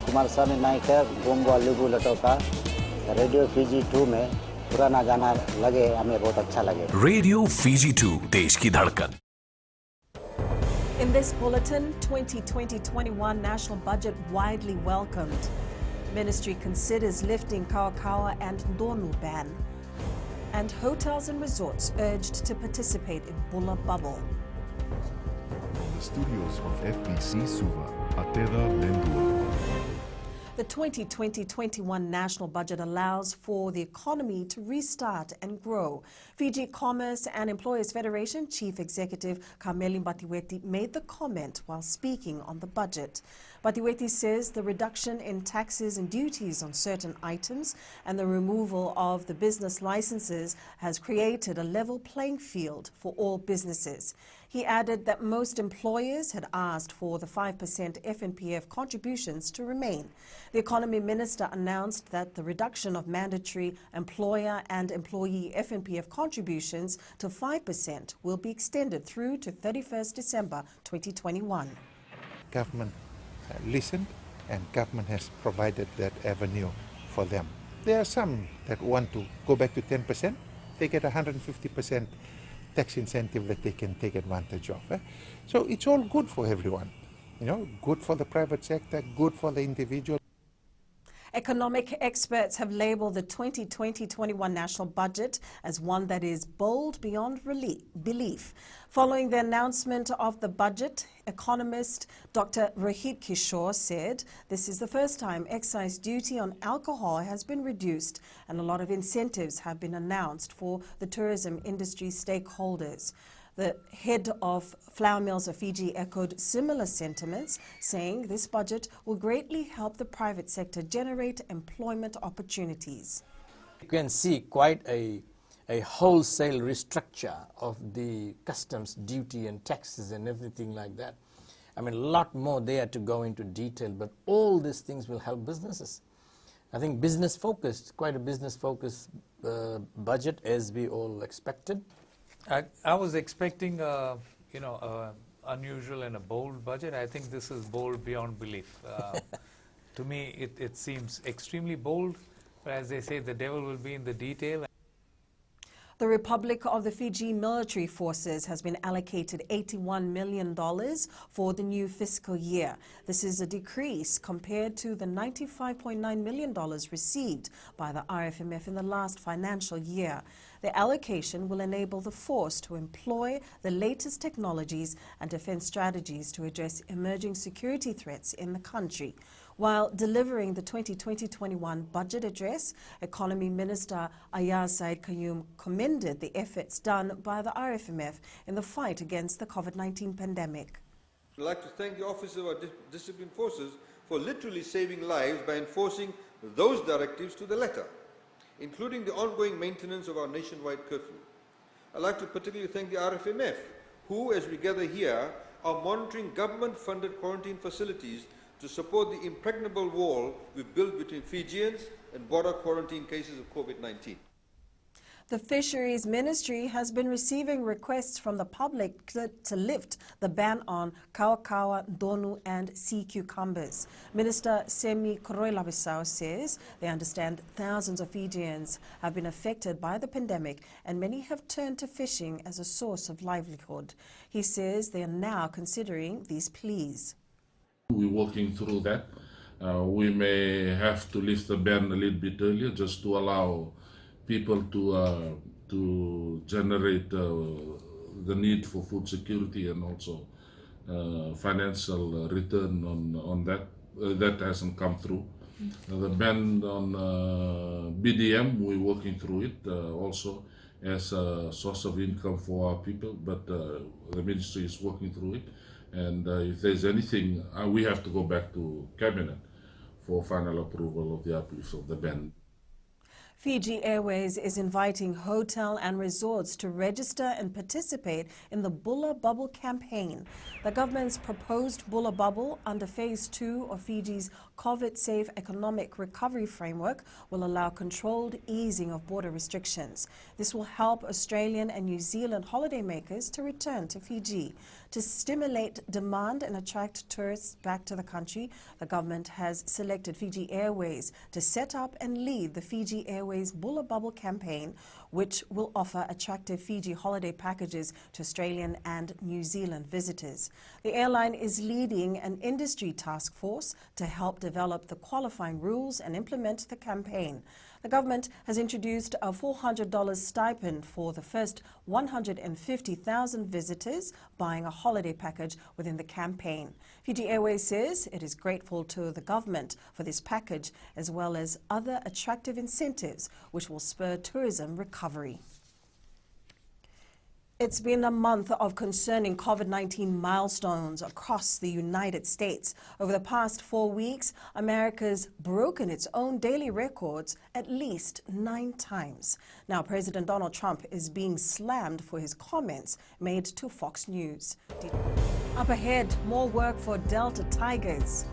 कुमार स्वामी नायक Gongo लिबू लटोका radio Fiji 2 में पुराना गाना लगे, हमें बहुत अच्छा लगे। रेडियो फीजी 2, देश की धड़कन। In this bulletin, 2020-21 national budget widely welcomed. Ministry considers lifting Kawakawa and Ndonu ban. And hotels and resorts urged to participate in BULA bubble. From the studios of FBC Suva, Ateda Lendua. The 2020-21 national budget allows for the economy to restart and grow. Fiji Commerce and Employers Federation Chief Executive Kameli Batiweti made the comment while speaking on the budget. Batiweti says the reduction in taxes and duties on certain items and the removal of the business licenses has created a level playing field for all businesses. He added that most employers had asked for the 5% FNPF contributions to remain. The Economy Minister announced that the reduction of mandatory employer and employee FNPF contributions to 5% will be extended through to 31st December 2021. Government listened and government has provided that avenue for them. There are some that want to go back to 10%. They get 150% tax incentive that they can take advantage of. So it's all good for everyone. You know, good for the private sector, good for the individual. Economic experts have labeled the 2020-21 national budget as one that is bold beyond belief. Following the announcement of the budget, economist Dr. Rohit Kishore said this is the first time excise duty on alcohol has been reduced and a lot of incentives have been announced for the tourism industry stakeholders. The head of Flour Mills of Fiji echoed similar sentiments, saying this budget will greatly help the private sector generate employment opportunities. You can see quite a wholesale restructure of the customs duty and taxes and everything like that. I mean, a lot more there to go into detail, but all these things will help businesses. I think business-focused, quite a business-focused budget as we all expected. I was expecting, unusual and a bold budget. I think this is bold beyond belief. To me, it seems extremely bold, but as they say, the devil will be in the detail. The Republic of the Fiji Military Forces has been allocated $81 million for the new fiscal year. This is a decrease compared to the $95.9 million received by the RFMF in the last financial year. The allocation will enable the force to employ the latest technologies and defense strategies to address emerging security threats in the country. While delivering the 2020-21 budget address, Economy Minister Ayaz Said Qayyum commended the efforts done by the RFMF in the fight against the COVID-19 pandemic. I'd like to thank the officers of our disciplined forces for literally saving lives by enforcing those directives to the letter, including the ongoing maintenance of our nationwide curfew. I'd like to particularly thank the RFMF, who, as we gather here, are monitoring government-funded quarantine facilities to support the impregnable wall we've built between Fijians and border quarantine cases of COVID-19. The Fisheries Ministry has been receiving requests from the public to lift the ban on kawakawa, ndonu and sea cucumbers. Minister Semi Koroilabisau says they understand thousands of Fijians have been affected by the pandemic and many have turned to fishing as a source of livelihood. He says they are now considering these pleas. We're working through that. We may have to lift the ban a little bit earlier just to allow people to generate the need for food security and also financial return on that. That hasn't come through. The ban on BDM, we're working through it also as a source of income for our people, but the ministry is working through it. And if there's anything, we have to go back to Cabinet for final approval of the uplift of the ban. Fiji Airways is inviting hotel and resorts to register and participate in the BULA Bubble campaign. The government's proposed BULA Bubble under Phase 2 of Fiji's COVID-safe economic recovery framework will allow controlled easing of border restrictions. This will help Australian and New Zealand holidaymakers to return to Fiji. To stimulate demand and attract tourists back to the country, the government has selected Fiji Airways to set up and lead the Fiji Airways BULA Bubble campaign, which will offer attractive Fiji holiday packages to Australian and New Zealand visitors. The airline is leading an industry task force to help develop the qualifying rules and implement the campaign. The government has introduced a $400 stipend for the first 150,000 visitors buying a holiday package within the campaign. Fiji Airways says it is grateful to the government for this package, as well as other attractive incentives which will spur tourism recovery. It's been a month of concerning COVID-19 milestones across the United States. Over the past 4 weeks, America's broken its own daily records at least 9 times. Now, President Donald Trump is being slammed for his comments made to Fox News. Up ahead, more work for Delta Tigers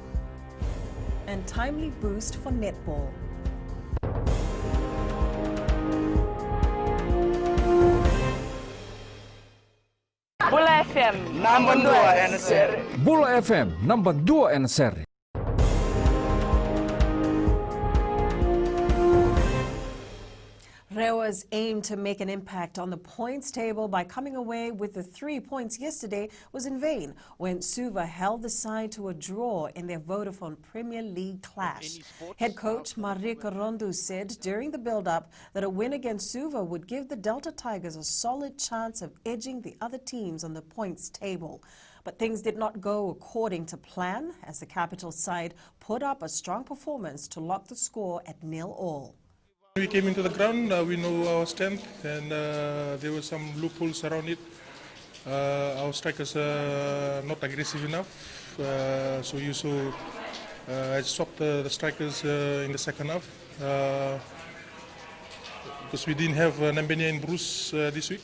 and timely boost for netball. BULA FM number 2 NSR. BULA FM number 2 NSR. Rewa's aim to make an impact on the points table by coming away with the 3 points yesterday was in vain when Suva held the side to a draw in their Vodafone Premier League clash. Head coach Marika Rondu said during the build-up that a win against Suva would give the Delta Tigers a solid chance of edging the other teams on the points table. But things did not go according to plan as the capital side put up a strong performance to lock the score at 0-0. We came into the ground, we know our strength, and there were some loopholes around it. Our strikers are not aggressive enough, so you saw I stopped the strikers in the second half because we didn't have Nambenia and Bruce this week.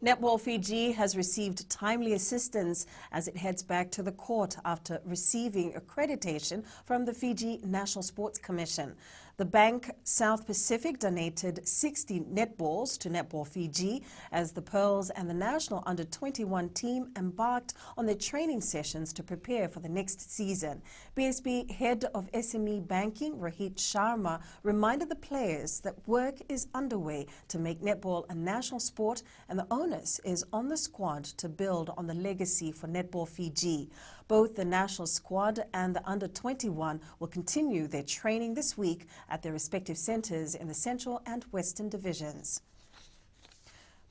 NETBALL Fiji has received timely assistance as it heads back to the court after receiving accreditation from the Fiji National Sports Commission. The Bank South Pacific donated 60 netballs to NETBALL Fiji as the Pearls and the national under-21 team embarked on their training sessions to prepare for the next season. BSB Head of SME Banking, Rohit Sharma, reminded the players that work is underway to make netball a national sport, and the onus is on the squad to build on the legacy for NETBALL Fiji. Both the national squad and the under-21 will continue their training this week at their respective centres in the Central and Western Divisions.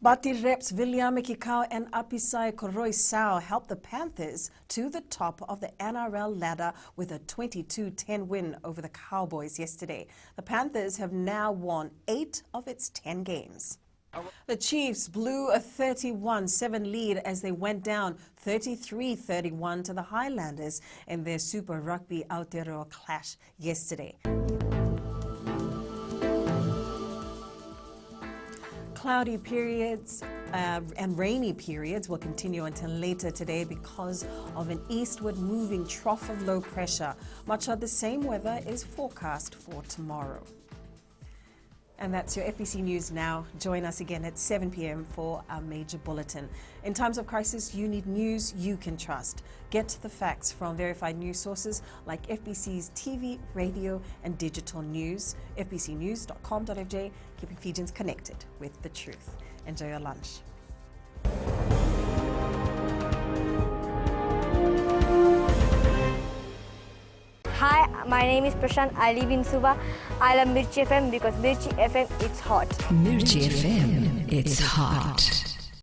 Bati reps Viliame Kikau and Apisai Koroi-Sao helped the Panthers to the top of the NRL ladder with a 22-10 win over the Cowboys yesterday. The Panthers have now won 8 of its 10 games. The Chiefs blew a 31-7 lead as they went down 33-31 to the Highlanders in their Super Rugby Aotearoa clash yesterday. Cloudy periods and rainy periods will continue until later today because of an eastward moving trough of low pressure. Much of the same weather is forecast for tomorrow. And that's your FBC News now. Join us again at 7 p.m. for our major bulletin. In times of crisis, you need news you can trust. Get the facts from verified news sources like FBC's TV, radio, and digital news. FBCnews.com.fj, keeping Fijians connected with the truth. Enjoy your lunch. Hi, my name is Prashant. I live in Suva. I love Mirchi FM because Mirchi FM, it's hot. Mirchi FM, it's hot.